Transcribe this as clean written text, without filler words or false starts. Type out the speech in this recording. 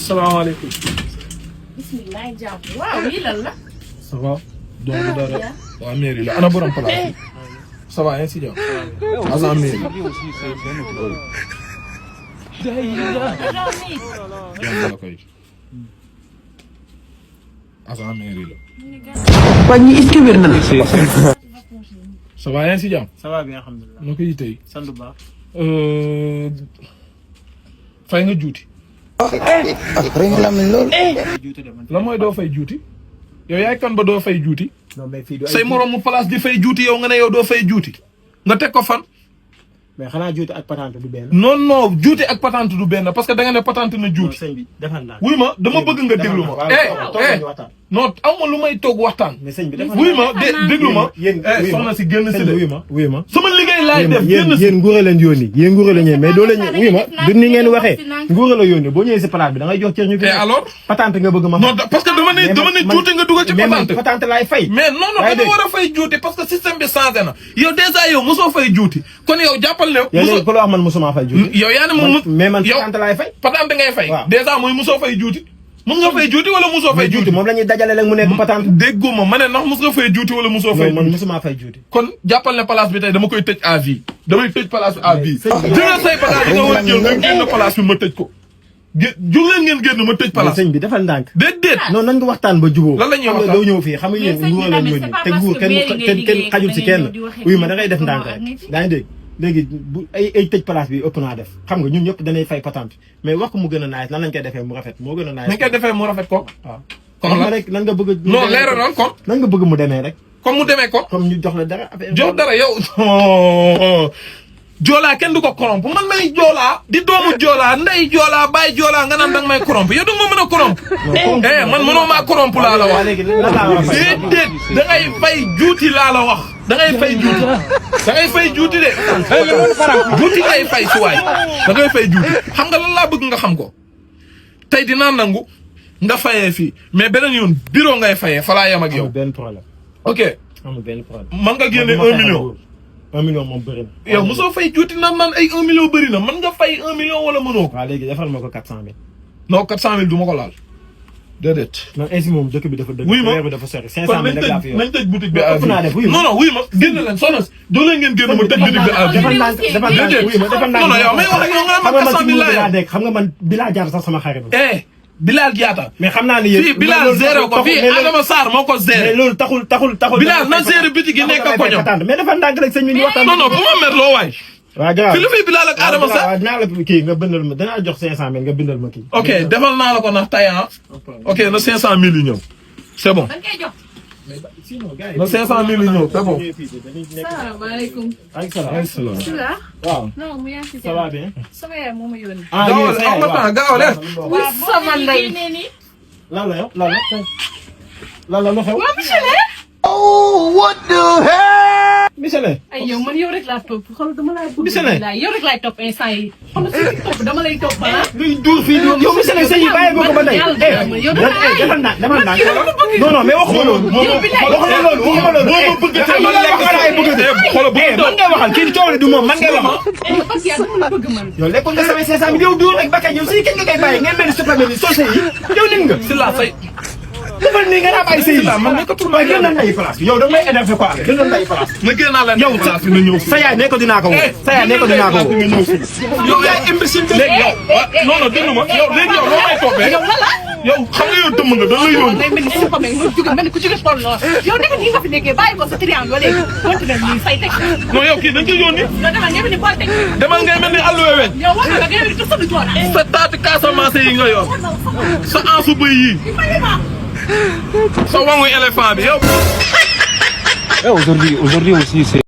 salaamaaleykum. bisimilah jàmm waaw lii lan la. ça va. donc dara waa mairie la ana borom place bi. ça va si jàmm. agent mairie. yàlla la koy. agent mairie la. waa ñi est-ce que wér na la. ça va si jàmm. ça va bien alhamdulilah. noo koy tey. sant bu baax. fay nga juuti. la mooy doo fay juuti. yow yaay kan ba doo fay juuti. non mais fii say moromu place di fay juuti yow nga ne yow doo fay juuti. nga teg ko fan. mais xanaa juuti ak patente du benn. non non juuti ak patente du benn parce que da nga ne patente na juuti. sëñ bi defal naa. wuy ma dama bëgg nga déglu ma. non aw ma lu may toog waxtaan. mais sëñ bi defal wuy ma déglu ma. yéen soxna si génn si de. wuy ma. sama liggéey laay def génn si. yéen nguur leen yónni yéen nguur la ñëw mais doo leen wuy ma du ni ngeen waxee nguur la yónni boo ñëwee si place bi da ngay jox cër ñu fi. et alors patente nga bëgg ma. non parce que dama ne juuti nga dugal ci patente. patente laay fay. mais non non dama war a fay juuti parce que système bi changé na yow déjà yow mosoo fay juuti kon yow jàppal ne. yow ku la wax man mosuma fay juuti. yow yaa ne moom mais man patente laay fay. patente ngay fay. déjà mooy mosoo fay juuti. mos nga fay juuti wala mosoo fay juuti moom la ñuy dajale rek mu nekk patente. dégguma ma ne ndax mos nga fay juuti wala mosoo fay. man mosuma fay juuti. kon jàppal ne place bi tey dama koy tëj à vie damay tëj place bi à vie. jëlee say bagage yi nga war a jël nga génn place bi ma tëj ko. jug leen ngeen génn ma tëj place. sëñ bi defal ndànk. déedéet. non nan nga waxtaan ba jubóo. lan la ñuy waxtaan doo ñëw fii xam nga yéen nguur la ñu te nguur kenn xajul si kenn. oui ma da ngay def ndànk rek daa ngi dégg léegi bu ay tëj place bi ëpp naa def xam nga ñun ñëpp danay fay patente mais wax ko mu gën a naaj nan lañ koy defee mu rafet moo gën a naaj. nañ koy defee mu rafet ko. waaw comme la rek nan nga bëgg. non leeralal kon. nan nga bëgg mu demee rek. comme mu demee kon. comme ñu jox la dara affaire jox dara yow. joolaa kenn du ko corrompre man may joolaa di doomu joolaa ndey joolaa baay joolaa nga naan danga may corrompre yow danga ma mën a corrompre. man mënoo maa corrompre laa la wax. déedéet da ngay fay juuti laa la wax. da ngay fay juuti da ngay fay juuti de. juuti ngay fay si waay da ngay fay juuti xam nga lan laa bëgg nga xam ko tey dinaa nangu nga fayee fii mais beneen yoon bureau ngay fayee fa laa yem ak yow. amul benn problème. ok. amul benn problème. man nga génne 1 million. 1 million moom bëri na. yow mosoo fay juuti naan ay 1 million bëri na man nga fay 1 million wala mënoo ko. waaw léegi defal ma ko 400000. non 400000 du ma ko laal déedéet. non ainsi moom dëkk bi dafa dëgg. wuy ma weer bi dafa sori 500000 rek laa fi yor. nañ tëj boutique bi à vie. non non wuy ma génn leen soxna si doo leen ngeen génn ma tëj boutique bi à vie. dafa ndànk wuy ma dafa ndànk. non non yow may wax ak yow nga naan ma 400000 laa yor. xam nga man Bilal Diatta sax sama xarit la. Bilal Diatta. mais xam naa ne yéen fii Bilal zéro ko fii Adama Sarr moo ko zéro. mais loolu taxul. Bilal na zéro bitik yi nekk ko ñoom. mais dafa ndànk rek sëñ bi ñu waxtaan. non non bu ma mer loo waay. waaw gannaaw fi lu fi Bilal ak Adama Sarr. waaw dinaa la kii nga bindal ma danaa jox 500000 nga bindal ma kii. ok defal naa la ko ndax tey ok na 500000 yi ñëw c'est bon. na 500000 yi ñëw c'est bon. salaamaaleykum. waaleykum salaam. waaw. non mu yaa ngi si ça va bien. sama yaay moo ma yónni. gaawal am na temps gaawal waaw sama ndey. lan la yow lan la lu xew. waaw monsieur. Oh, what the hell? Michel. ay yow man yow rek laa topp xool dama laa bëgg. Michel yow rek laay topp instant yi xool si topp dama lay topp ah. luy duur fii yow Michel sëñ yi bàyyi ko ba tey. defal naa non non mais waxuma loolu. waxuma loolu. boo ma bëgg te man lekk xoolal bu man ngay waxal kii coow du moom man ngay waxal. parce que dama la bëgg man. yow lekkoon nga samay 500000 yow duur rek ba kañ yow si kañ nga koy bàyyi ngeen mel ni super mel ni soo yi yow nit nga. si la say. defal nii nga naan ay sëy la man nekkatul ma gën na ay place yow da ngay énervé quoi gën na ay place. nga gën naa la yow sa yaay ne ko dinaa ko woo. sa yaay ne ko dinaa ko woo. yow yaay imbécile léegi yow non non déglu ma yow léegi yow loo may toppee. yow xam nga yow dëmm nga da lay yónni. mel ni suuf amee nga jóge mel ni ku jóge tool noonu yow nekk nii nga fi nekkee bàyyi ko sa triangle ba léegi continué nii say teg. non yow kii dañ koy yónni. non demal ngay mel ni bool teg. demal ngay mel ni alluwe weñ. yow wax nga ngay mel ni sëb joor. sa taati Casamance yi nga yor sa ansu bëy yi sa wangu éléphant bi yow. Aujourd'hui aussi, c'est